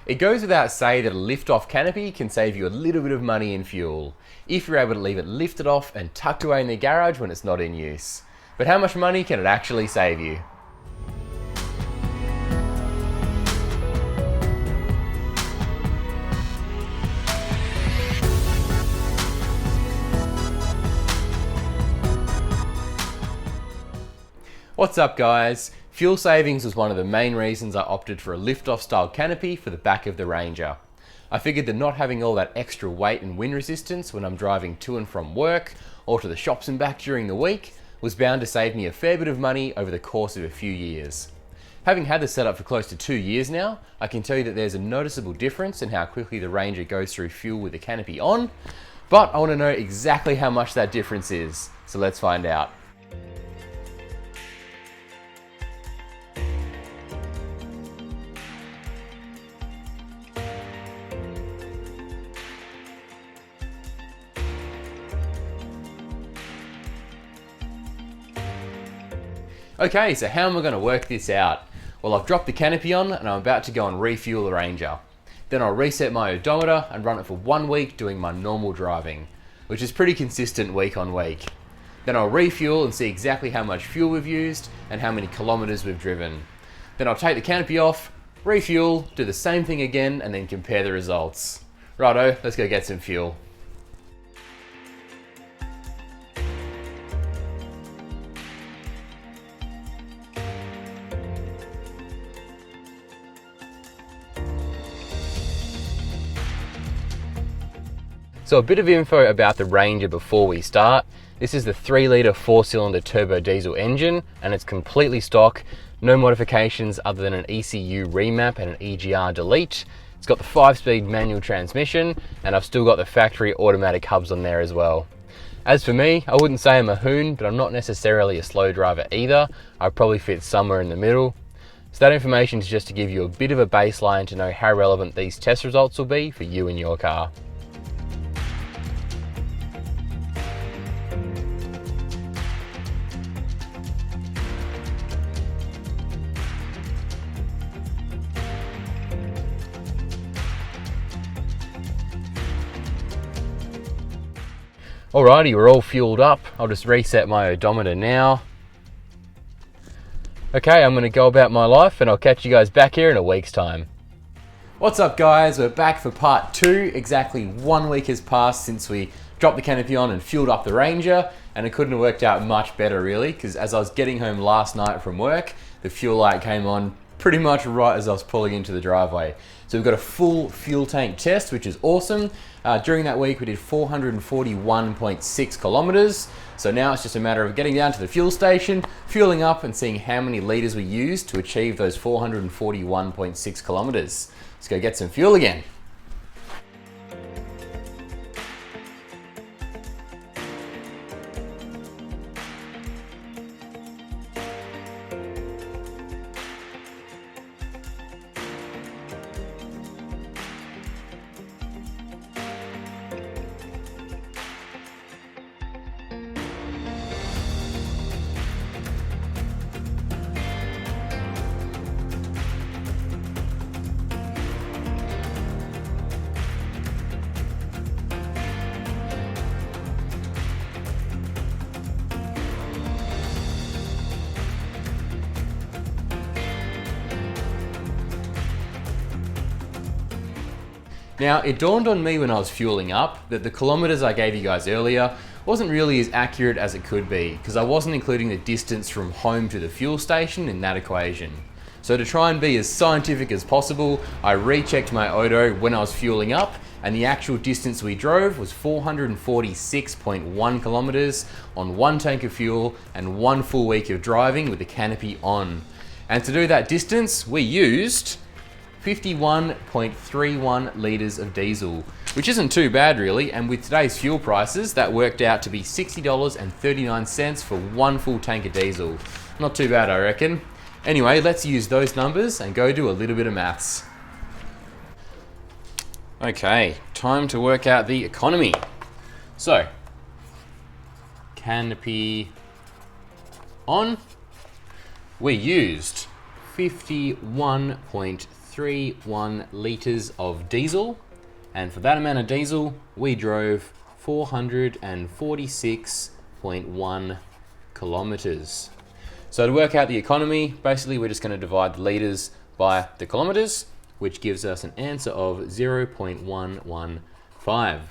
It goes without saying that a lift-off canopy can save you a little bit of money in fuel, if you're able to leave it lifted off and tucked away in the garage when it's not in use. But how much money can it actually save you? What's up guys? Fuel savings was one of the main reasons I opted for a lift-off style canopy for the back of the Ranger. I figured that not having all that extra weight and wind resistance when I'm driving to and from work or to the shops and back during the week was bound to save me a fair bit of money over the course of a few years. Having had the setup for close to 2 years now, I can tell you that there's a noticeable difference in how quickly the Ranger goes through fuel with the canopy on, but I want to know exactly how much that difference is, so let's find out. Okay, so how am I going to work this out? Well, I've dropped the canopy on and I'm about to go and refuel the Ranger. Then I'll reset my odometer and run it for 1 week doing my normal driving, which is pretty consistent week on week. Then I'll refuel and see exactly how much fuel we've used and how many kilometers we've driven. Then I'll take the canopy off, refuel, do the same thing again and then compare the results. Righto, let's go get some fuel. So a bit of info about the Ranger before we start. This is the 3 litre 4-cylinder turbo diesel engine and it's completely stock, no modifications other than an ECU remap and an EGR delete. It's got the 5-speed manual transmission and I've still got the factory automatic hubs on there as well. As for me, I wouldn't say I'm a hoon, but I'm not necessarily a slow driver either. I probably fit somewhere in the middle. So that information is just to give you a bit of a baseline to know how relevant these test results will be for you and your car. Alrighty, we're all fueled up. I'll just reset my odometer now. Okay, I'm going to go about my life and I'll catch you guys back here in a week's time. What's up guys, we're back for part 2. Exactly 1 week has passed since we dropped the canopy on and fueled up the Ranger, and it couldn't have worked out much better really, because as I was getting home last night from work, the fuel light came on pretty much right as I was pulling into the driveway. So we've got a full fuel tank test, which is awesome. During that week we did 441.6 kilometers. So now it's just a matter of getting down to the fuel station, fueling up and seeing how many liters we used to achieve those 441.6 kilometers. Let's go get some fuel again. Now, it dawned on me when I was fueling up that the kilometers I gave you guys earlier wasn't really as accurate as it could be, because I wasn't including the distance from home to the fuel station in that equation. So to try and be as scientific as possible, I rechecked my Odo when I was fueling up, and the actual distance we drove was 446.1 kilometers on 1 tank of fuel and 1 full week of driving with the canopy on. And to do that distance, we used 51.31 litres of diesel, which isn't too bad really, and with today's fuel prices, that worked out to be $60.39 for 1 full tank of diesel. Not too bad, I reckon. Anyway, let's use those numbers and go do a little bit of maths. Okay, time to work out the economy. So, canopy on, we used 51.31 4.31 litres of diesel. And for that amount of diesel, we drove 446.1 kilometres. So to work out the economy, basically we're just going to divide the litres by the kilometres, which gives us an answer of 0.115.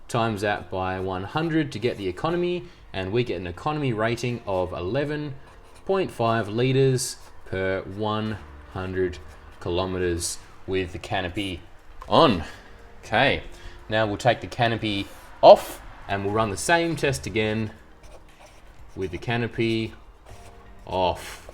Times that by 100 to get the economy, and we get an economy rating of 11.5 litres per 100 kilometres with the canopy on. Okay, now we'll take the canopy off and we'll run the same test again with the canopy off.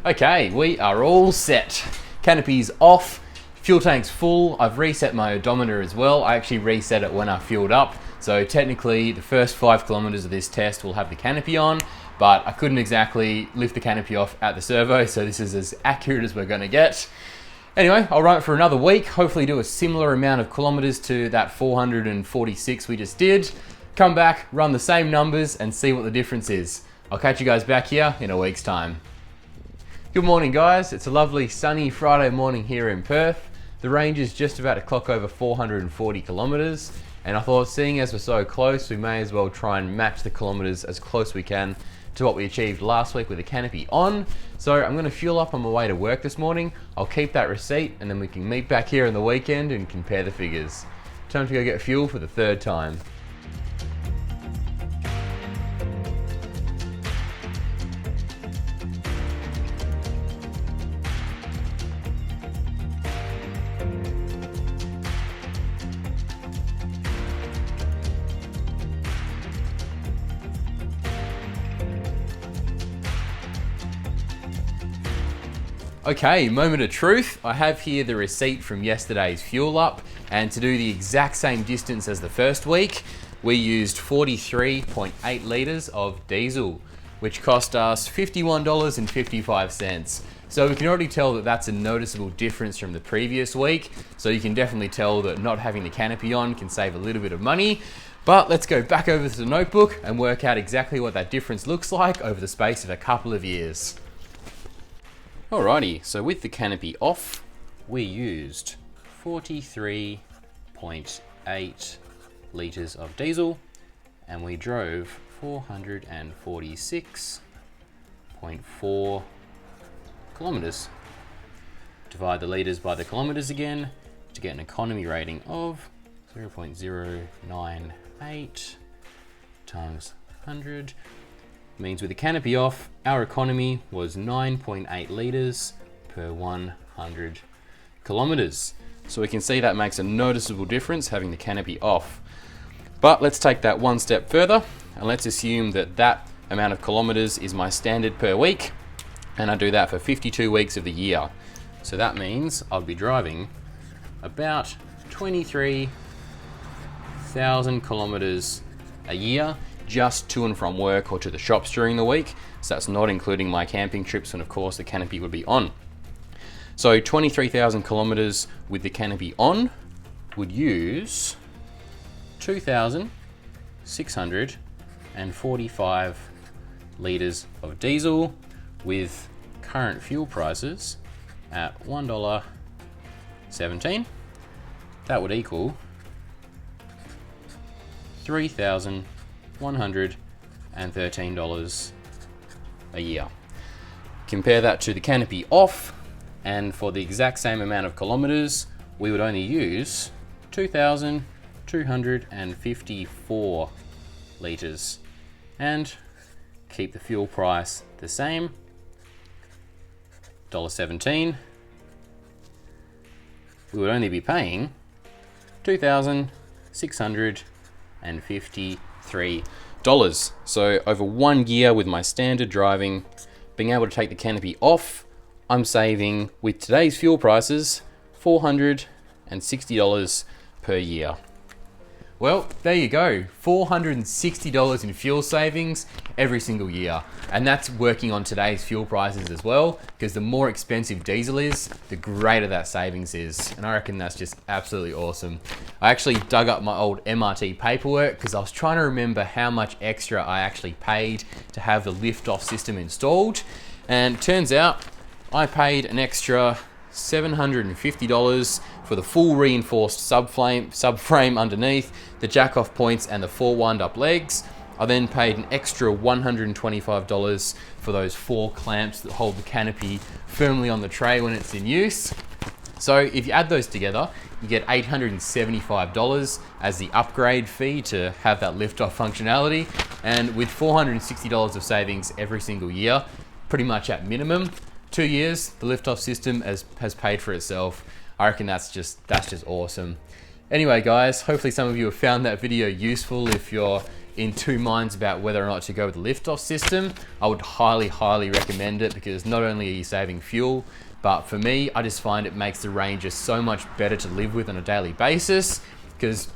Okay, we are all set. Canopy's off, fuel tank's full. I've reset my odometer as well. I actually reset it when I fueled up. So technically the first 5 kilometers of this test will have the canopy on, but I couldn't exactly lift the canopy off at the servo, so this is as accurate as we're gonna get. Anyway, I'll run it for another week, hopefully do a similar amount of kilometers to that 446 we just did. Come back, run the same numbers and see what the difference is. I'll catch you guys back here in a week's time. Good morning guys, it's a lovely sunny Friday morning here in Perth. The range is just about to clock over 440 kilometers, and I thought seeing as we're so close, we may as well try and match the kilometers as close we can to what we achieved last week with the canopy on. So I'm gonna fuel up on my way to work this morning. I'll keep that receipt and then we can meet back here on the weekend and compare the figures. Time to go get fuel for the 3rd time. Okay, moment of truth. I have here the receipt from yesterday's fuel up, and to do the exact same distance as the first week, we used 43.8 litres of diesel, which cost us $51.55. So we can already tell that that's a noticeable difference from the previous week. So you can definitely tell that not having the canopy on can save a little bit of money. But let's go back over to the notebook and work out exactly what that difference looks like over the space of a couple of years. Alrighty, so with the canopy off, we used 43.8 litres of diesel and we drove 446.4 kilometres. Divide the litres by the kilometres again to get an economy rating of 0.098 times 100. Means with the canopy off, our economy was 9.8 litres per 100 kilometres. So we can see that makes a noticeable difference having the canopy off. But let's take that one step further and let's assume that that amount of kilometres is my standard per week, and I do that for 52 weeks of the year. So that means I'll be driving about 23,000 kilometres a year just to and from work or to the shops during the week. So that's not including my camping trips, and of course the canopy would be on. So 23,000 kilometers with the canopy on would use 2,645 litres of diesel, with current fuel prices at $1.17. That would equal $3,113 a year. Compare that to the canopy off, and for the exact same amount of kilometers, we would only use 2,254 litres and keep the fuel price the same, $1.17. We would only be paying $2,653. So over 1 year with my standard driving, being able to take the canopy off, I'm saving, with today's fuel prices, $460 per year. Well, there you go, $460 in fuel savings every single year. And that's working on today's fuel prices as well, because the more expensive diesel is, the greater that savings is. And I reckon that's just absolutely awesome. I actually dug up my old MRT paperwork because I was trying to remember how much extra I actually paid to have the lift-off system installed. And it turns out I paid an extra $750 for the full reinforced subframe underneath, the jack-off points and the 4 wind-up legs. I then paid an extra $125 for those 4 clamps that hold the canopy firmly on the tray when it's in use. So if you add those together, you get $875 as the upgrade fee to have that lift-off functionality. And with $460 of savings every single year, pretty much at minimum, 2 years, the lift-off system has paid for itself. I reckon that's just awesome. Anyway, guys, hopefully some of you have found that video useful. If you're in two minds about whether or not to go with the lift-off system, I would highly, highly recommend it, because not only are you saving fuel, but for me, I just find it makes the Ranger so much better to live with on a daily basis. Because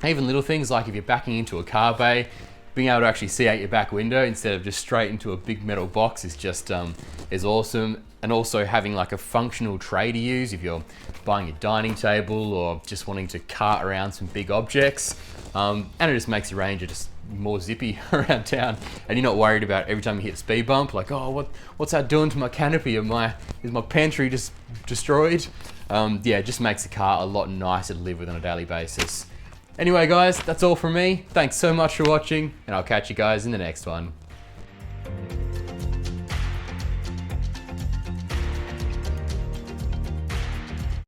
even little things like if you're backing into a car bay, being able to actually see out your back window instead of just straight into a big metal box is just is awesome. And also having like a functional tray to use if you're buying a dining table or just wanting to cart around some big objects. And it just makes the Ranger just more zippy around town, and you're not worried about every time you hit a speed bump, like, oh, what's that doing to my canopy? Is my pantry just destroyed? Yeah, it just makes the car a lot nicer to live with on a daily basis. Anyway, guys, that's all from me. Thanks so much for watching, and I'll catch you guys in the next one.